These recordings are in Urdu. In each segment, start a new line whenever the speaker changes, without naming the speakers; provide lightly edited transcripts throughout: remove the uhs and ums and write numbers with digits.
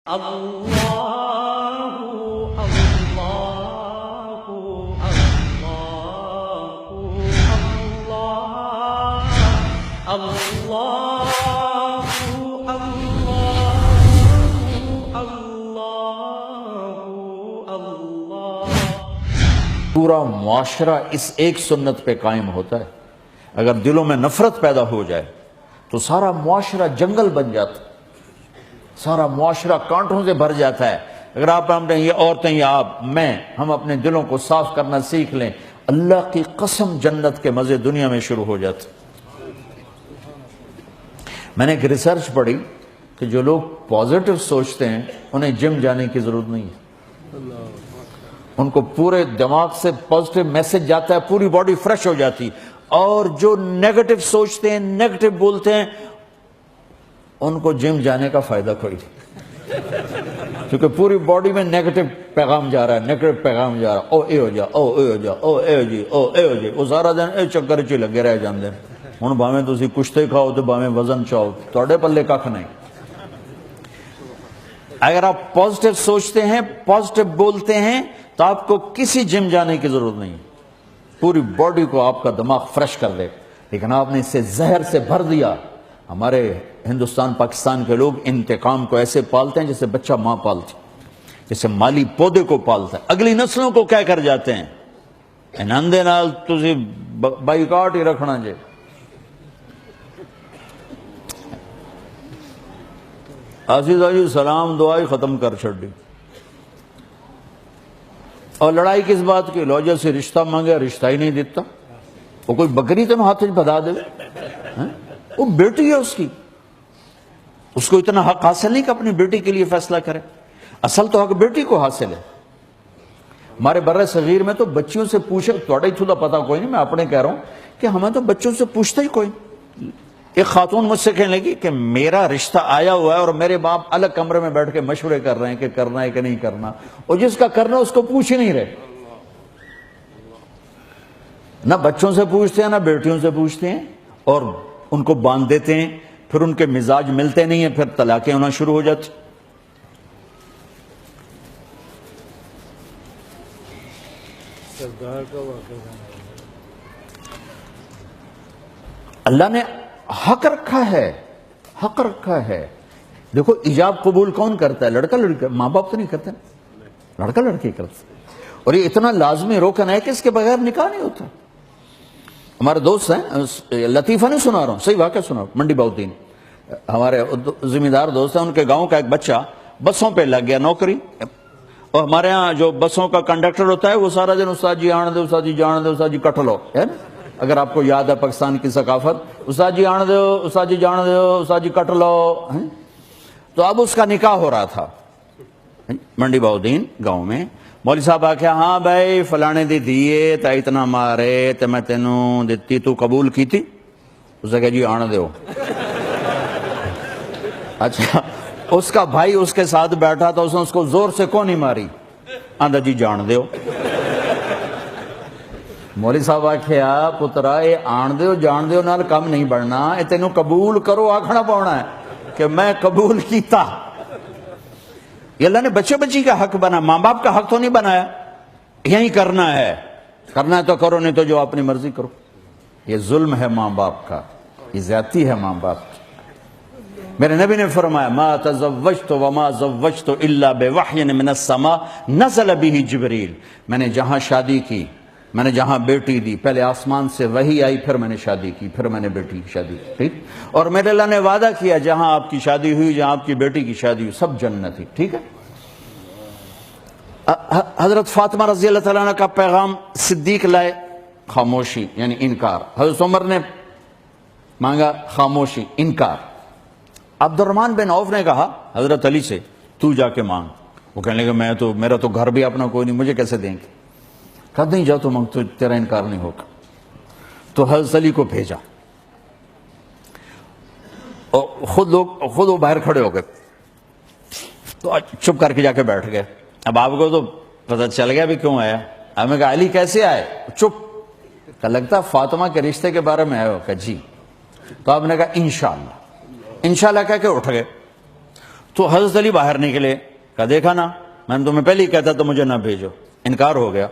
اللہ اللہ اللہ اللہ
پورا معاشرہ اس ایک سنت پہ قائم ہوتا ہے. اگر دلوں میں نفرت پیدا ہو جائے تو سارا معاشرہ جنگل بن جاتا ہے، سارا معاشرہ کانٹوں سے بھر جاتا ہے. اگر آپ یہ عورتیں یا آپ ہم اپنے دلوں کو صاف کرنا سیکھ لیں، اللہ کی قسم جنت کے مزے دنیا میں شروع ہو جاتے. میں نے ایک ریسرچ پڑھی کہ جو لوگ پازیٹو سوچتے ہیں انہیں جم جانے کی ضرورت نہیں ہے. ان کو پورے دماغ سے پازیٹو میسج جاتا ہے، پوری باڈی فریش ہو جاتی. اور جو نیگیٹو سوچتے ہیں، نیگیٹو بولتے ہیں، ان کو جم جانے کا فائدہ کوئی نہیں، کیونکہ پوری باڈی میں نیگیٹو پیغام جا رہا ہے، نیگیٹو پیغام جا رہا ہے. او اے ہو جا، او اے ہو جا، او اے ہو جی، او اے ہو جی. وہ سارا دن اے چکر چ لگے رہ جاندے. ہن بھاویں تسی کشتے کھاؤ تو بھاویں وزن چاؤ، تواڈے پلے ککھ نہیں. اگر آپ پازیٹو سوچتے ہیں، پازیٹو بولتے ہیں، تو آپ کو کسی جم جانے کی ضرورت نہیں. پوری باڈی کو آپ کا دماغ فریش کر دے. لیکن آپ نے اسے زہر سے بھر دیا. ہمارے ہندوستان پاکستان کے لوگ انتقام کو ایسے پالتے ہیں جیسے بچہ ماں پالتی، جیسے مالی پودے کو پالتا ہے. اگلی نسلوں کو کیا کر جاتے ہیں، انہوں دے نال تسی بائیکاٹ ہی رکھنا جے. آسیدہ جی سلام دعائی ختم کر چھڑی. اور لڑائی کس بات کی؟ لوجہ سے رشتہ مانگے، رشتہ ہی نہیں دیتا. وہ کوئی بکری تم ہاتھ بدا دے، وہ بیٹی ہے اس کی، اس کو اتنا حق حاصل نہیں کہ اپنی بیٹی کے لیے فیصلہ کرے. اصل تو حق بیٹی کو حاصل ہے. ہمارے بر صغیر میں تو بچیوں سے پوچھے، توڑا ہی تھوڑا پتا کوئی نہیں، میں اپنے کہہ رہا ہوں کہ ہمیں تو بچوں سے پوچھتا ہی کوئی نہیں. ایک خاتون مجھ سے کہنے لگی کہ میرا رشتہ آیا ہوا ہے اور میرے باپ الگ کمرے میں بیٹھ کے مشورے کر رہے ہیں کہ کرنا ہے کہ نہیں کرنا، اور جس کا کرنا اس کو پوچھ ہی نہیں رہے. نہ بچوں سے پوچھتے ہیں، نہ بیٹیوں سے پوچھتے ہیں، اور ان کو باندھ دیتے ہیں. پھر ان کے مزاج ملتے نہیں ہیں، پھر طلاقیں ہونا شروع ہو جاتی. اللہ نے حق رکھا ہے، حق رکھا ہے. دیکھو ایجاب قبول کون کرتا ہے؟ لڑکا لڑکی. ماں باپ تو نہیں کرتے، لڑکا لڑکی کرتا. اور یہ اتنا لازمی روکن ہے کہ اس کے بغیر نکاح نہیں ہوتا. ہمارے دوست ہیں، لطیفہ نہیں سنا رہا ہوں، صحیح واقعہ سنا. منڈی باؤدین ہمارے ذمہ دار دوست ہیں، ان کے گاؤں کا ایک بچہ بسوں پہ لگ گیا نوکری. اور ہمارے ہاں جو بسوں کا کنڈکٹر ہوتا ہے وہ سارا دن استاد جی آن دے، استاد جی جان دے، استاد جی کٹ لو، ہے نا؟ اگر آپ کو یاد ہے پاکستان کی ثقافت، استاد جی آن دو، استاد جی جان دو، استاد جی کٹ لو. تو اب اس کا نکاح ہو رہا تھا منڈی باؤدین گاؤں میں. مولوی صاحب آکھیا ہاں بھائی فلانے دی دیئے تا اتنا مارے تے میں تینوں دیتی، تو قبول کی تھی؟ اس نے کہا جی آن دیو. اچھا اس کا بھائی اس کے ساتھ بیٹھا تھا، اس نے اس کو زور سے کون نہیں ماری؟ آندھا جی جان دیو. مولوی صاحب آکھیا پترا اے آن دیو جان دیو نال کم نہیں بڑھنا، اے تینوں قبول کرو آکھنا پاؤنا ہے کہ میں قبول کیتا. یہ اللہ نے بچے بچی کا حق بنا، ماں باپ کا حق تو نہیں بنایا. یہی کرنا ہے تو کرو، نہیں تو جو اپنی مرضی کرو. یہ ظلم ہے ماں باپ کا، یہ زیادتی ہے ماں باپ کی. میرے نبی نے فرمایا ما تزوجت وما زوجت الا بوحی من السماء نزل به جبریل. میں نے جہاں شادی کی، میں نے جہاں بیٹی دی، پہلے آسمان سے وحی آئی، پھر میں نے شادی کی، پھر میں نے بیٹی کی شادی کی. ٹھیک. اور میرے اللہ نے وعدہ کیا جہاں آپ کی شادی ہوئی، جہاں آپ کی بیٹی کی شادی ہوئی، سب جنت ہی. ٹھیک ہے. حضرت فاطمہ رضی اللہ تعالیٰ عنہ کا پیغام صدیق لائے، خاموشی یعنی انکار. حضرت عمر نے مانگا، خاموشی، انکار. عبد الرحمن بن عوف نے کہا حضرت علی سے تو جا کے مانگ. وہ کہنے لگا میرا تو گھر بھی اپنا کوئی نہیں، مجھے کیسے دیں گے؟ کہا نہیں جا تو مانگ، تو تیرا انکار نہیں ہوگا. تو حضرت علی کو بھیجا، اور خود وہ باہر کھڑے ہو گئے. تو چپ کر کے جا کے بیٹھ گئے. اب آپ کو تو پتہ چل گیا بھی کیوں آیا. ہمیں کہا علی کیسے آئے؟ چپ. کہ لگتا فاطمہ کے رشتے کے بارے میں آئے ہو. کہ جی. تو آپ نے کہا انشاءاللہ. انشاءاللہ کہہ کے اٹھ گئے. تو حضرت علی باہر نکلے، کہا دیکھا نا میں نے تمہیں پہلے ہی کہتا تو مجھے نہ بھیجو، انکار ہو گیا۔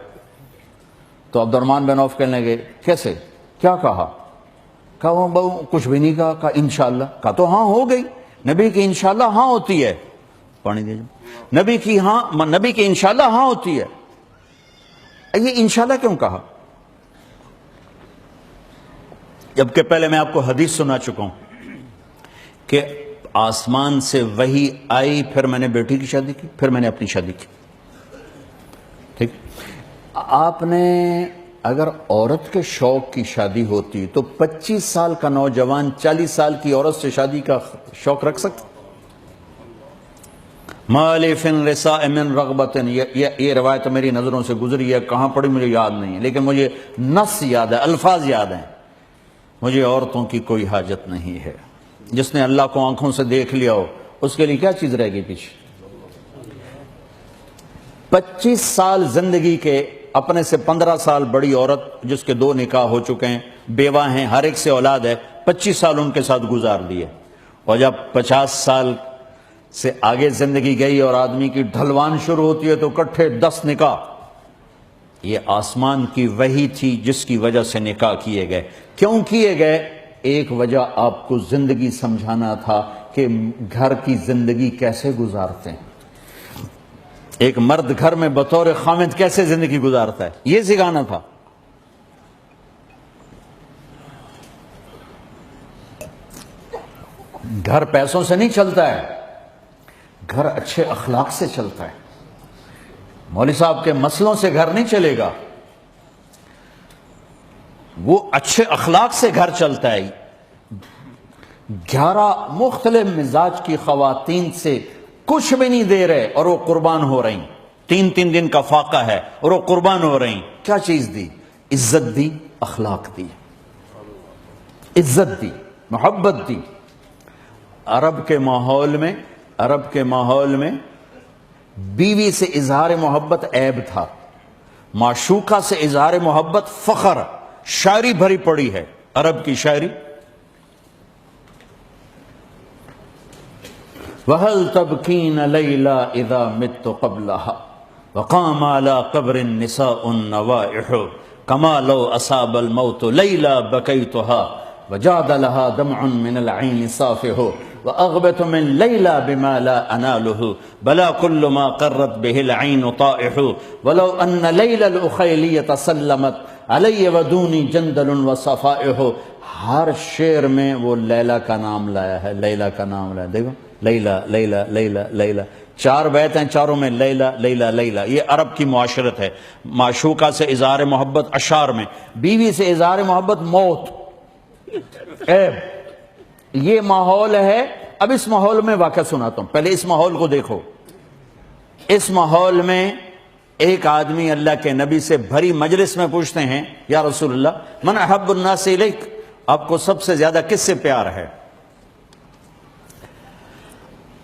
تو عبد الرحمن بن عوف کہنے لگے کیسے، کیا کہا؟ کہا وہ بہو کچھ بھی نہیں کہا، کہا انشاءاللہ، کہا تو ہاں ہو گئی، نبی کی انشاءاللہ ہاں ہوتی ہے، پانی دیجیے، نبی کی انشاءاللہ ہاں ہوتی ہے، یہ انشاءاللہ کیوں کہا؟ جبکہ پہلے میں آپ کو حدیث سنا چکا ہوں کہ آسمان سے وحی آئی، پھر میں نے بیٹی کی شادی کی، پھر میں نے اپنی شادی کی، ٹھیک۔ آپ نے اگر عورت کے شوق کی شادی ہوتی تو 25 سال کا نوجوان 40 سال کی عورت سے شادی کا شوق رکھ سکتا؟ مالی فن رساء من رغبت، یہ روایت میری نظروں سے گزری ہے، کہاں پڑھی مجھے یاد نہیں ہے، لیکن مجھے نص یاد ہے، الفاظ یاد ہیں، مجھے عورتوں کی کوئی حاجت نہیں ہے۔ جس نے اللہ کو آنکھوں سے دیکھ لیا ہو اس کے لیے کیا چیز رہ گئی پیچھے؟ 25 سال زندگی کے، اپنے سے 15 سال بڑی عورت جس کے 2 نکاح ہو چکے ہیں، بیوہ ہیں، ہر ایک سے اولاد ہے، 25 سال ان کے ساتھ گزار دیے، اور جب 50 سال سے آگے زندگی گئی اور آدمی کی ڈھلوان شروع ہوتی ہے تو اکٹھے 10 نکاح۔ یہ آسمان کی وحی تھی جس کی وجہ سے نکاح کیے گئے۔ کیوں کیے گئے؟ ایک وجہ آپ کو زندگی سمجھانا تھا کہ گھر کی زندگی کیسے گزارتے ہیں، ایک مرد گھر میں بطور خامد کیسے زندگی گزارتا ہے، یہ سکھانا تھا۔ گھر پیسوں سے نہیں چلتا ہے، گھر اچھے اخلاق سے چلتا ہے۔ مولوی صاحب کے مسئلوں سے گھر نہیں چلے گا، وہ اچھے اخلاق سے گھر چلتا ہے۔ 11 مختلف مزاج کی خواتین سے کچھ بھی نہیں دے رہے اور وہ قربان ہو رہی، 3 دن کا فاقہ ہے اور وہ قربان ہو رہی۔ کیا چیز دی؟ عزت دی، اخلاق دی، عزت دی، محبت دی۔ عرب کے ماحول میں بیوی سے اظہار محبت عیب تھا، معشوقہ سے اظہار محبت فخر، شاعری بھری پڑی ہے عرب کی شاعری۔ وَهَلْ تَبْكِينَ لَيْلَا إِذَا مِتُّ قَبْلَهَا وَقَامَ عَلَى قَبْرِ النِّسَاءُ النَّوَائِحُ كَمَا لَوْ أَصَابَ الْمَوْتُ لَيْلَا بَكَيْتُهَا وَجَادَ لَهَا دَمْعٌ مِّنَ الْعَيْنِ صَافِحُ وَأَغْبَتُ مِنْ لَيْلَا بِمَا لَا أَنَالُهُ بَلَا كُلُّ مَا قَرَّتْ بِهِ الْعَيْنُ طَائِحُ وَلَوْ أَنَّ لَيْلَ الْأُخَيْلِيَّةَ سَلَّمَتْ عَلَيَّ وَدُونِي جَنْدَلٌ وَصَفَائِحُ۔ ہر شعر میں وہ لیلہ کا نام لایا ہے، لیلہ کا نام لایا، دیکھو لیلہ لیلہ لیلہ لیلہ، 4 بیت ہیں، چاروں میں لیلہ لیلہ لیلہ۔ یہ عرب کی معاشرت ہے، معشوقہ سے اظہار محبت اشعار میں، بیوی سے اظہار محبت موت، عیب۔ یہ ماحول ہے۔ اب اس ماحول میں واقعہ سناتا ہوں، پہلے اس ماحول کو دیکھو۔ اس ماحول میں ایک آدمی اللہ کے نبی سے بھری مجلس میں پوچھتے ہیں، یا رسول اللہ من احب الناس الیک، آپ کو سب سے زیادہ کس سے پیار ہے؟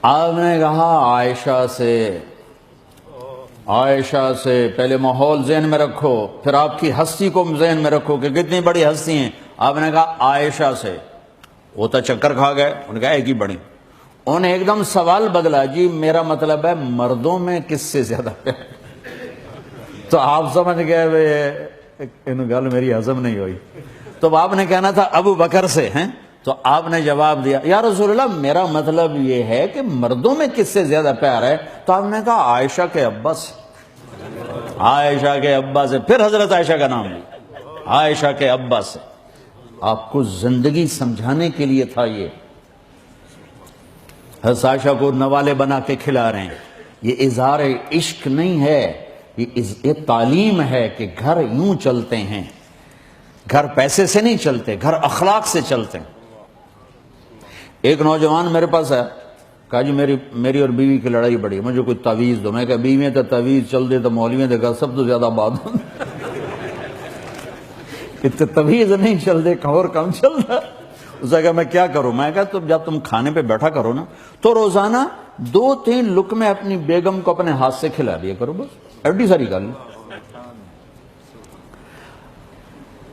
آپ نے کہا عائشہ سے۔ عائشہ سے۔ پہلے ماحول ذہن میں رکھو، پھر آپ کی ہستی کو ذہن میں رکھو کہ کتنی بڑی ہستی ہیں۔ آپ نے کہا عائشہ سے۔ وہ تو چکر کھا گئے، انہوں نے کہا ایک ہی بڑی۔ انہوں نے ایک دم سوال بدلا، جی میرا مطلب ہے مردوں میں کس سے زیادہ پیار؟ تو آپ سمجھ گئے ان گل میری ہضم نہیں ہوئی، تو آپ نے کہنا تھا ابو بکر سے ہیں۔ تو آپ نے جواب دیا یا رسول اللہ میرا مطلب یہ ہے کہ مردوں میں کس سے زیادہ پیار ہے؟ تو آپ نے کہا عائشہ کے ابا سے۔ عائشہ کے ابا سے، پھر حضرت عائشہ کا نام لیا، عائشہ کے ابا سے۔ آپ کو زندگی سمجھانے کے لیے تھا یہ۔ حضرت عائشہ کو نوالے بنا کے کھلا رہے ہیں۔ یہ اظہار عشق نہیں ہے، یہ تعلیم ہے کہ گھر یوں چلتے ہیں، گھر پیسے سے نہیں چلتے، گھر اخلاق سے چلتے ہیں۔ ایک نوجوان میرے پاس ہے، کہا جی میری اور بیوی کی لڑائی بڑی ہے، مجھے کوئی تعویذ دو۔ میں کہا بیوی تو تعویذ چل دے تو مولوی نے کہا سب تو زیادہ بات اتنے تعویذ نہیں چل دے اور کم چلتا۔ اس نے کہا میں کیا کروں؟ میں کہا تو جب تم کھانے پہ بیٹھا کرو نا تو روزانہ 2-3 لقمے اپنی بیگم کو اپنے ہاتھ سے کھلا دیا کرو، بس ایڈی ساری گل۔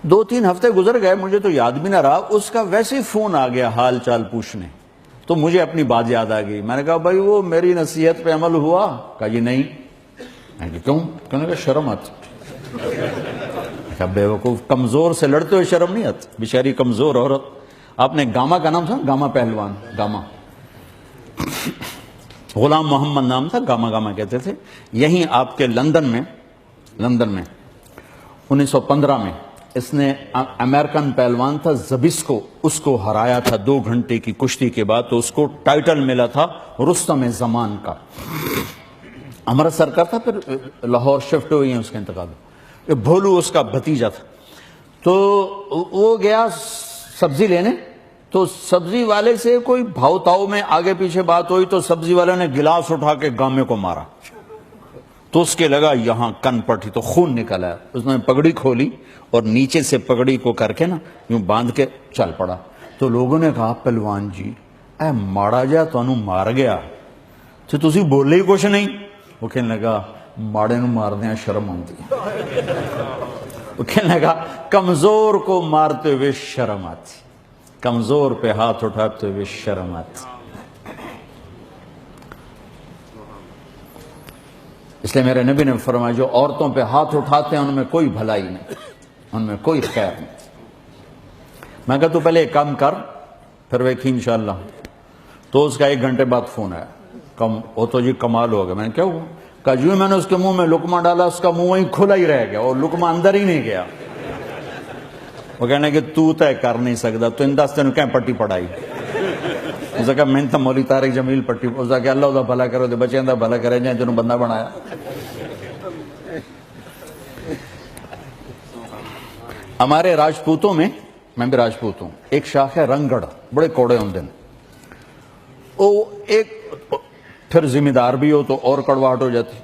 2-3 ہفتے گزر گئے، مجھے تو یاد بھی نہ رہا، اس کا ویسے ہی فون آ گیا حال چال پوچھنے۔ تو مجھے اپنی بات یاد آ گئی. میں نے کہا بھائی وہ میری نصیحت پہ عمل ہوا؟ کہا جی نہیں. میں نے کہا کیوں؟ کہنے کا شرم آتی. بے وقوف، کمزور سے لڑتے ہوئے شرم نہیں آتی، بیچاری کمزور عورت. آپ نے گاما کا نام تھا، گاما پہلوان، گاما غلام محمد نام تھا، گاما گاما کہتے تھے. یہیں آپ کے لندن میں 1915 میں اس نے امریکن پہلوان تھا زبیسکو، اس کو ہرایا تھا 2 گھنٹے کی کشتی کے بعد. تو اس کو ٹائٹل ملا تھا رستم زمان کا. امرتسر کا تھا، پھر لاہور شفٹ ہوئی ہیں اس کا انتقال. بھولو اس کا بھتیجا تھا. تو وہ گیا سبزی لینے، تو سبزی والے سے کوئی بھاؤ تاؤ میں آگے پیچھے بات ہوئی، تو سبزی والے نے گلاس اٹھا کے گامے کو مارا. تو اس کے لگا یہاں کن پٹی، تو خون نکلا. اس نے پگڑی کھولی اور نیچے سے پگڑی کو کر کے نا یوں باندھ کے چل پڑا. تو لوگوں نے کہا پہلوان جی اے ماڑا جا تانوں مار گیا تو تسی بولے ہی کچھ نہیں. وہ کہنے لگا ماڑے نو ماردیاں شرم آتی. وہ کہنے لگا کمزور کو مارتے ہوئے شرم آتی، کمزور پہ ہاتھ اٹھاتے ہوئے شرم آتی. اس لیے میرے نبی نے فرمایا جو عورتوں پہ ہاتھ اٹھاتے ہیں ان میں کوئی بھلائی نہیں، ان میں کوئی خیر نہیں. میں کہا تو پہلے ایک کام کر پھر ویکھی انشاءاللہ. تو اس کا 1 گھنٹے بعد فون آیا، وہ تو جی کمال ہو گیا. میں نے کیا ہوا؟ کہا جو میں نے اس کے منہ میں لقمہ ڈالا اس کا منہ وہیں کھلا ہی رہ گیا اور لقمہ اندر ہی نہیں گیا. وہ کہنے کہ تو طے کر نہیں سکتا، تو انداستے نے کہیں پٹی پڑھائی. اس نے کہا میں تو مولی طارق جمیل پٹی. اس نے کہا اللہ دا بھلا کرو دے بچے دا بھلا کرے جائیں جنہوں بندہ بنایا. ہمارے راجپوتوں میں، میں بھی راجپوت ہوں، ایک شاخ ہے رنگڑ، بڑے کوڑے ہوں دن. وہ ایک پھر ذمہ دار بھی ہو تو اور کڑواہٹ ہو جاتی.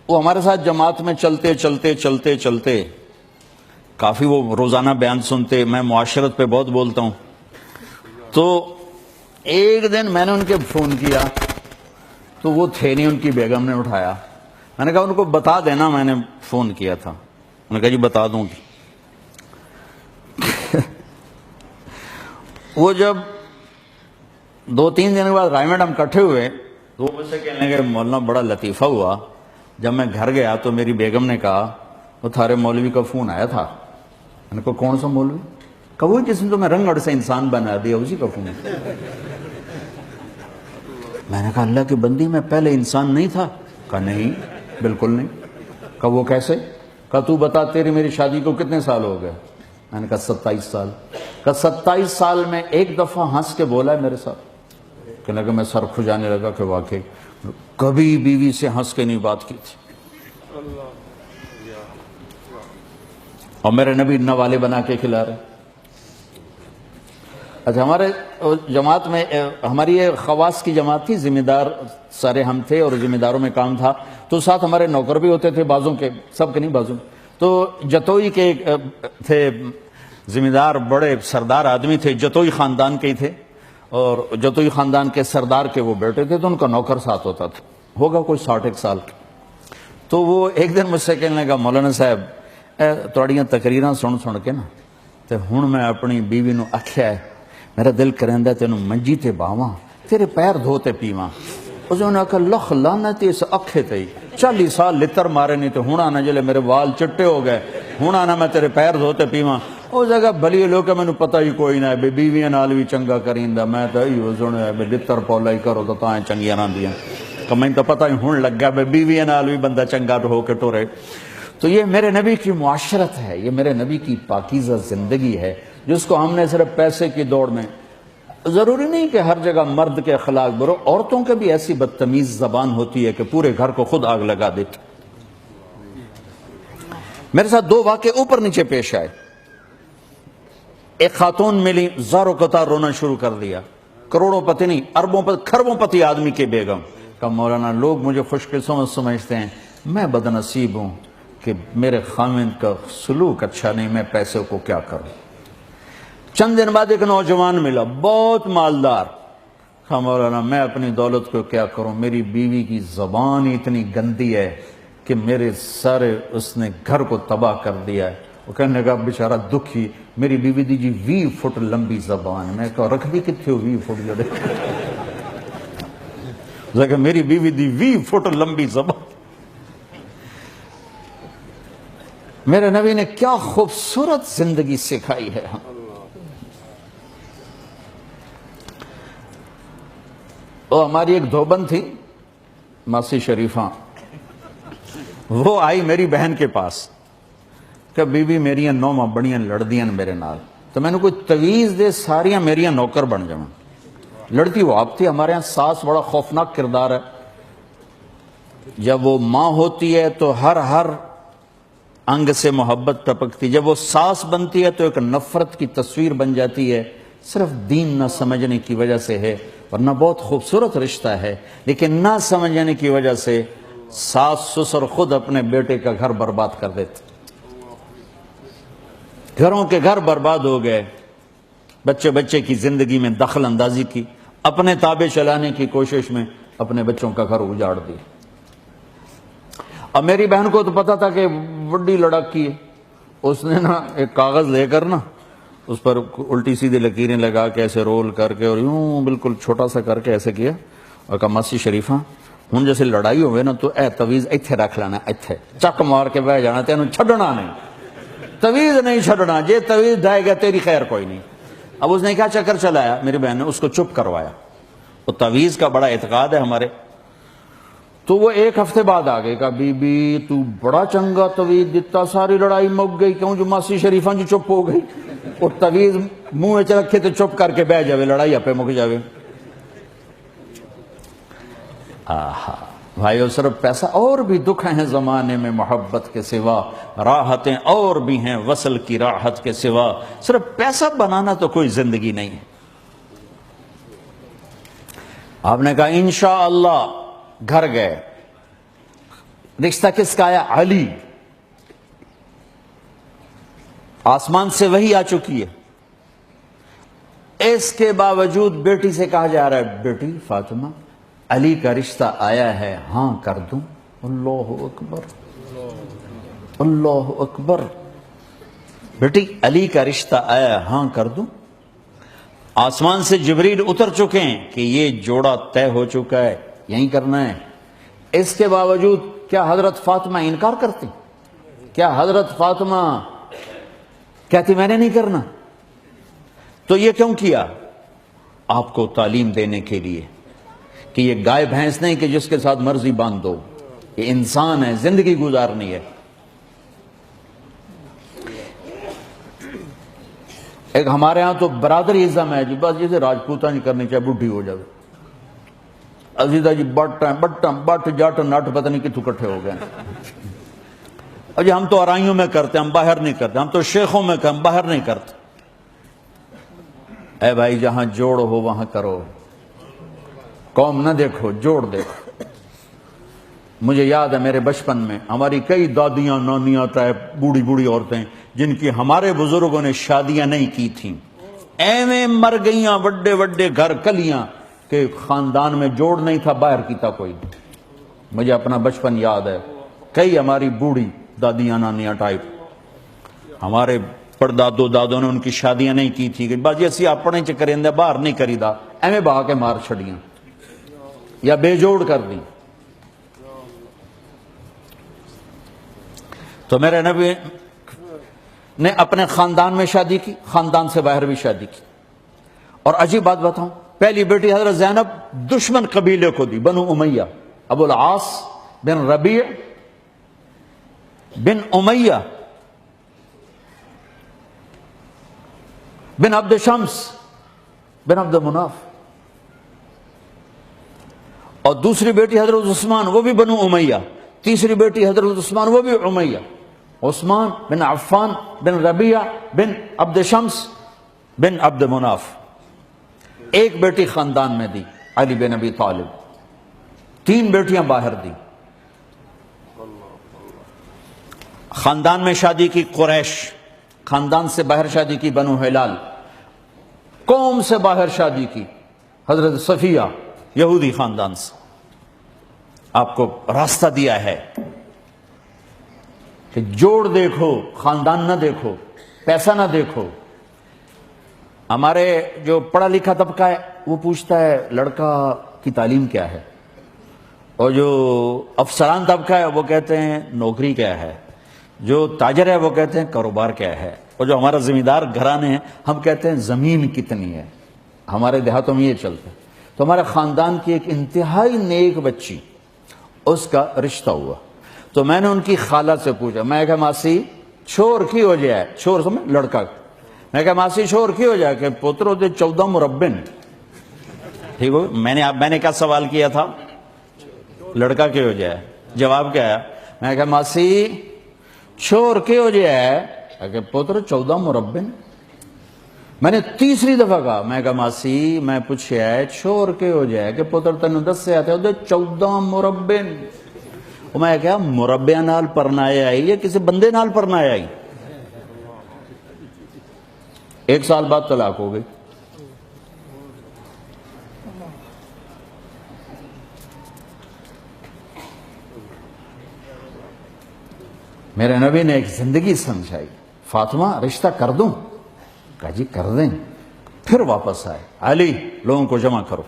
وہ ہمارے ساتھ جماعت میں چلتے چلتے چلتے چلتے کافی وہ روزانہ بیان سنتے. میں معاشرت پہ بہت بولتا ہوں. تو ایک دن میں نے ان کے فون کیا تو وہ تھے نہیں، ان کی بیگم نے اٹھایا. میں نے کہا ان کو بتا دینا میں نے فون کیا تھا. انہوں نے کہا جی بتا دوں گی. وہ جب 2-3 دن کے بعد رائے میڈم کٹھے ہوئے تو وہ مجھ سے کہنے لگے مولانا بڑا لطیفہ ہوا، جب میں گھر گیا تو میری بیگم نے کہا وہ تھارے مولوی کا فون آیا تھا. میں نے کہا کون سا مولوی؟ کہا وہ جس نے تو میں رنگڑ سے انسان بنا دیا اسی کا فون. میں نے کہا اللہ کی بندی میں پہلے انسان نہیں تھا؟ کہا نہیں بالکل نہیں. کہا وہ کیسے؟ کہا تو بتا تیری میری شادی کو کتنے سال ہو گئے؟ میں نے کہا 27 سال. کہا 27 سال میں ایک دفعہ ہنس کے بولا ہے میرے ساتھ؟ کہنے لگا میں سر کھجانے لگا کہ واقعی کبھی بیوی سے ہنس کے نہیں بات کی تھی. اور میرے نبی نوالے بنا کے کھلا رہے. اچھا ہمارے جماعت میں ہماری یہ خواص کی جماعت تھی، ذمہ دار سارے ہم تھے اور ذمہ داروں میں کام تھا. تو ساتھ ہمارے نوکر بھی ہوتے تھے، بازوں کے، سب کے نہیں بازوں. تو جتوئی کے تھے ذمہ دار، بڑے سردار آدمی تھے، جتوئی خاندان کے ہی تھے. اور جتوئی خاندان کے سردار کے وہ بیٹے تھے تو ان کا نوکر ساتھ ہوتا تھا، ہوگا کوئی 60 سال کا. تو وہ ایک دن مجھ سے کہنے لگا مولانا صاحب تھوڑیاں تقریراں سن سن کے نا تے ہن میں اپنی بیوی نو آکھیا ہے میرا دل کریندا تینوں منجی تے باواں تیرے پیر دھوتے پیواں. اس نے کہا لکھ لعنت اس اکھے تے 40 سال لتر مارے نہیں تے ہن آنا جلے میرے وال چٹے ہو گئے ہن آنا میں تیرے پیر دھوتے پیواں. اس جگہ بھلی لوگ کہ مینوں پتہ ہی کوئی نہ ہے بیویاں نال بھی چنگا کریندا، میں تے ایو سنیا ہے لتر پولا ہی کرو تو تاں چنگیاں رہندیاں. کہ میں تو پتہ ہی ہن لگا بیویاں نال بھی بندہ چنگا ہو کے ٹورے. تو یہ میرے نبی کی معاشرت ہے، یہ میرے نبی کی پاکیزہ زندگی ہے جس کو ہم نے صرف پیسے کی دوڑ میں. ضروری نہیں کہ ہر جگہ مرد کے اخلاق برو، عورتوں کے بھی ایسی بدتمیز زبان ہوتی ہے کہ پورے گھر کو خود آگ لگا دیتی. میرے ساتھ 2 واقعے اوپر نیچے پیش آئے. ایک خاتون ملی، زاروں قطار رونا شروع کر دیا. کروڑوں پتی نہیں، اربوں پتی، کھربوں پتی آدمی کی بیگم. کہا مولانا لوگ مجھے خوش قسمت سمجھتے ہیں، میں بدنصیب ہوں کہ میرے خاوند کا سلوک اچھا نہیں، میں پیسے کو کیا کروں. چند دن بعد ایک نوجوان ملا، بہت مالدار. کہا مولانا میں اپنی دولت کو کیا کروں، میری بیوی کی زبان اتنی گندی ہے کہ میرے سارے اس نے گھر کو تباہ کر دیا ہے. وہ کہنے لگا بیچارہ دکھی، میری بیوی دی جی 20 فٹ لمبی زبان. میں کہا رکھ دی کتنے ہو 20 فٹ جڑے کہ میری بیوی دی 20 فٹ لمبی زبان. میرے نبی نے کیا خوبصورت زندگی سکھائی ہے. وہ ہماری ایک دھوبن تھی ماسی شریفہ، وہ آئی میری بہن کے پاس کہ بی بی میریاں نوواں بڑیاں لڑدیاں میرے نال، تو میں نے کوئی تویز دے ساریاں میریاں نوکر بن جاؤں. لڑتی وہ آپ تھی. ہمارے ہاں ساس بڑا خوفناک کردار ہے. جب وہ ماں ہوتی ہے تو ہر انگ سے محبت ٹپکتی، جب وہ ساس بنتی ہے تو ایک نفرت کی تصویر بن جاتی ہے. صرف دین نہ سمجھنے کی وجہ سے ہے، ورنہ بہت خوبصورت رشتہ ہے، لیکن نہ سمجھنے کی وجہ سے ساس سسر خود اپنے بیٹے کا گھر برباد کر دیتے. گھروں کے گھر برباد ہو گئے. بچے کی زندگی میں دخل اندازی کی، اپنے تابع چلانے کی کوشش میں اپنے بچوں کا گھر اجاڑ دی. اب میری بہن کو تو پتا تھا کہ بڑی لڑکی ہے. اس نے نا ایک کاغذ لے کر نا اس پر الٹی سیدھی لکیریں لگا کے ایسے رول کر کے اور یوں بالکل چھوٹا سا کر کے ایسے کیا اور کہا ماسی شریفہ ہوں جیسے لڑائی ہوئے نا تو اے تویز ایتھے رکھ لینا، ایتھے چک مار کے بہ جانا، تینوں چھڈنا نہیں، تویز نہیں چھڈنا، جے تویز ڈائے گا تیری خیر کوئی نہیں. اب اس نے کیا چکر چلایا، میری بہن نے اس کو چپ کروایا. وہ تویز کا بڑا اعتقاد ہے ہمارے. تو وہ ایک ہفتے بعد آ گئے، کہا بی بی تو بڑا چنگا تویز دیتا، ساری لڑائی مک گئی، کیوں جو ماسی شریفہ جو چپ ہو گئی. اور تویز منہ چ رکھے تو چپ کر کے بہ جاوے، لڑائی پہ مک جاوے. آہا بھائیو، صرف پیسہ، اور بھی دکھ ہیں زمانے میں محبت کے سوا، راحتیں اور بھی ہیں وصل کی راحت کے سوا. صرف پیسہ بنانا تو کوئی زندگی نہیں ہے. آپ نے کہا انشاءاللہ. گھر گئے. رشتہ کس کا آیا؟ علی. آسمان سے وحی آ چکی ہے. اس کے باوجود بیٹی سے کہا جا رہا ہے بیٹی فاطمہ علی کا رشتہ آیا ہے، ہاں کر دوں؟ اللہ اکبر، اللہ اکبر. بیٹی علی کا رشتہ آیا ہے، ہاں کر دوں؟ آسمان سے جبریل اتر چکے ہیں کہ یہ جوڑا طے ہو چکا ہے، یہیں کرنا ہے. اس کے باوجود کیا حضرت فاطمہ انکار کرتی؟ کیا حضرت فاطمہ کہتی میں نے نہیں کرنا؟ تو یہ کیوں کیا؟ آپ کو تعلیم دینے کے لیے کہ یہ گائے بھینس نہیں کہ جس کے ساتھ مرضی باندھ دو. یہ انسان ہے، زندگی گزارنی ہے. ایک ہمارے ہاں تو برادری ازم ہے جی، بس جسے راجپوتہ نہیں کرنی چاہے بڈھی ہو جائے. عزیزہ جی بٹ جٹ نٹ پتہ نہیں کتوں کٹھے ہو گئے. اور جی ہم تو آرائیوں میں کرتے، ہم باہر نہیں کرتے. ہم تو شیخوں میں کرتے، ہم باہر نہیں کرتے. اے بھائی جہاں جوڑ ہو وہاں کرو. قوم نہ دیکھو، جوڑ دیکھو. مجھے یاد ہے میرے بچپن میں ہماری کئی دادیاں نانیاں ٹائپ بوڑھی بوڑھی عورتیں جن کی ہمارے بزرگوں نے شادیاں نہیں کی تھیں، ایویں مر گئیاں وڈے وڈے گھر کلیاں کہ خاندان میں جوڑ نہیں تھا، باہر کیتا کوئی. مجھے اپنا بچپن یاد ہے. کئی ہماری بوڑھی دادیاں نانیاں ٹائپ ہمارے پردادو دادوں نے ان کی شادیاں نہیں کی تھی کہ باجی اسی اپنے چ کریں دے، باہر نہیں کری دا، ایویں بہا کے مار چھڑیاں یا بے جوڑ کر دیں. تو میرے نبی نے اپنے خاندان میں شادی کی، خاندان سے باہر بھی شادی کی. اور عجیب بات بتاؤں، پہلی بیٹی حضرت زینب دشمن قبیلے کو دی، بنو امیہ. ابو العاص بن ربیع بن امیہ بن عبد شمس بن عبد مناف. اور دوسری بیٹی حضرت عثمان، وہ بھی بنو امیہ. تیسری بیٹی حضرت عثمان، وہ بھی امیہ. عثمان بن عفان بن ربیع بن عبد شمس بن عبد مناف. ایک بیٹی خاندان میں دی، علی بن ابی طالب. 3 بیٹیاں باہر دی. خاندان میں شادی کی قریش، خاندان سے باہر شادی کی بنو ہلال، قوم سے باہر شادی کی حضرت صفیہ یہودی خاندان سے. آپ کو راستہ دیا ہے کہ جوڑ دیکھو، خاندان نہ دیکھو، پیسہ نہ دیکھو. ہمارے جو پڑھا لکھا طبقہ ہے وہ پوچھتا ہے لڑکا کی تعلیم کیا ہے، اور جو افسران طبقہ ہے وہ کہتے ہیں نوکری کیا ہے، جو تاجر ہے وہ کہتے ہیں کاروبار کیا ہے، اور جو ہمارا زمیندار گھرانے ہیں ہم کہتے ہیں زمین کتنی ہے. ہمارے دیہاتوں میں یہ چلتا ہے. تو ہمارے خاندان کی ایک انتہائی نیک بچی، اس کا رشتہ ہوا. تو میں نے ان کی خالہ سے پوچھا، میں کہا ماسی چھوڑ کی ہو جائے، چھوڑ سمجھ لڑکا، میں کہا ماسی چھوڑ کی ہو جائے کہ پترو دے 14 مربن. ٹھیک ہو، میں نے کیا سوال کیا تھا، لڑکا کی ہو جائے، جواب کیا ہے، میں کہا ماسی چھوڑ کی ہو جائے کہ پتر 14 مربن. میں نے تیسری دفعہ کہا، میں کہا ماسی میں پوچھا ہے چھوڑ کے ہو جائے کہ پتر تینوں 10 سے آتے ہو 14 مربن. میں کہا مربع نال پرنایا آئی یا کسی بندے نال پرنایا آئی. 1 سال بعد طلاق ہو گئی. میرے نبی نے ایک زندگی سمجھائی، فاطمہ رشتہ کر دوں؟ کہا جی کر دیں. پھر واپس آئے، علی لوگوں کو جمع کرو.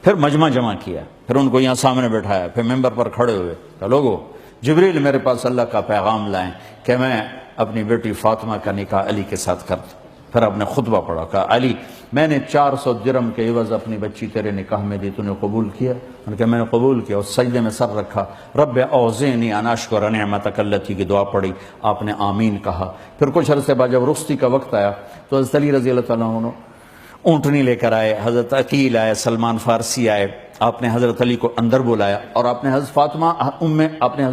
پھر مجمع جمع کیا، پھر ان کو یہاں سامنے بٹھایا، پھر ممبر پر کھڑے ہوئے، کہ لوگو جبریل میرے پاس اللہ کا پیغام لائیں کہ میں اپنی بیٹی فاطمہ کا نکاح علی کے ساتھ کر دوں. پھر آپ نے خطبہ پڑھا، کہا علی میں نے 400 درہم کے عوض اپنی بچی تیرے نکاح میں دی، تو نے قبول کیا؟ انہوں نے کہا میں نے قبول کیا، اور سجدے میں سر رکھا، رب اوزعنی ان اشکر نعمتک التی کی دعا پڑھی، آپ نے آمین کہا. پھر کچھ عرصے بعد جب رخصتی کا وقت آیا تو حضرت علی رضی اللہ تعالیٰ عنہ اونٹنی لے کر آئے، حضرت عقیل آئے، سلمان فارسی آئے. آپ نے حضرت علی کو اندر بلایا اور آپ نے حضرت فاطمہ آپ نے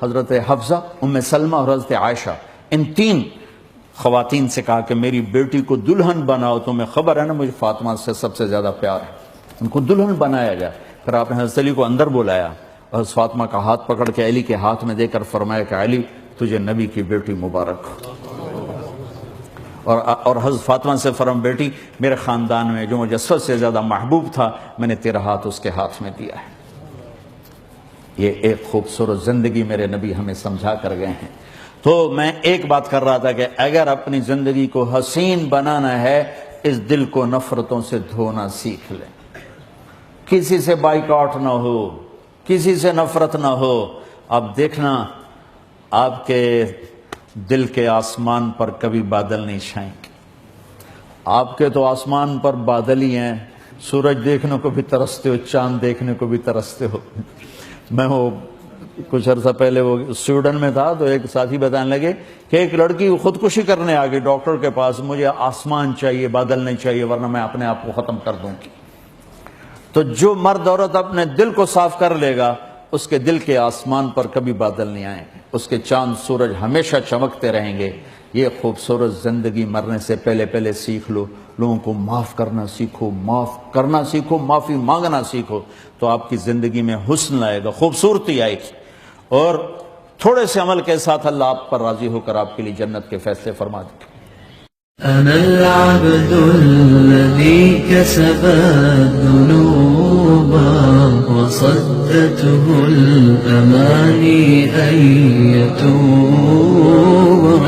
حضرت حفصہ، ام سلمہ اور حضرت عائشہ، ان 3 خواتین سے کہا کہ میری بیٹی کو دلہن بناؤ. تمہیں خبر ہے نا مجھے فاطمہ سے سب سے زیادہ پیار ہے، ان کو دلہن بنایا جائے. پھر آپ نے حضرت علی کو اندر بلایا اور حضرت فاطمہ کا ہاتھ پکڑ کے علی کے ہاتھ میں دے کر فرمایا کہ علی تجھے نبی کی بیٹی مبارک. اور حضرت فاطمہ سے فرم بیٹی میرے خاندان میں جو مجھے سب سے زیادہ محبوب تھا میں نے تیرا ہاتھ اس کے ہاتھ میں دیا ہے. یہ ایک خوبصورت زندگی میرے نبی ہمیں سمجھا کر گئے ہیں. تو میں ایک بات کر رہا تھا کہ اگر اپنی زندگی کو حسین بنانا ہے اس دل کو نفرتوں سے دھونا سیکھ لیں. کسی سے بائیکاٹ نہ ہو، کسی سے نفرت نہ ہو. اب دیکھنا آپ کے دل کے آسمان پر کبھی بادل نہیں چھائیں گے. آپ کے تو آسمان پر بادل ہی ہیں، سورج دیکھنے کو بھی ترستے ہو، چاند دیکھنے کو بھی ترستے ہو. میں وہ کچھ عرصہ پہلے وہ سویڈن میں تھا تو ایک ساتھی بتانے لگے کہ ایک لڑکی خودکشی کرنے آ گئی ڈاکٹر کے پاس، مجھے آسمان چاہیے بادل نہیں چاہیے ورنہ میں اپنے آپ کو ختم کر دوں گی. تو جو مرد عورت اپنے دل کو صاف کر لے گا اس کے دل کے آسمان پر کبھی بادل نہیں آئیں گے، اس کے چاند سورج ہمیشہ چمکتے رہیں گے. یہ خوبصورت زندگی مرنے سے پہلے سیکھ لو. لوگوں کو معاف کرنا سیکھو، معاف کرنا سیکھو، معافی مانگنا سیکھو، تو آپ کی زندگی میں حسن آئے گا، خوبصورتی آئے گی. اور تھوڑے سے عمل کے ساتھ اللہ آپ پر راضی ہو کر آپ کے لیے جنت کے فیصلے فرما دے.
أنا العبد الذي كسب الذنوب وصدته الأماني أن يتوب.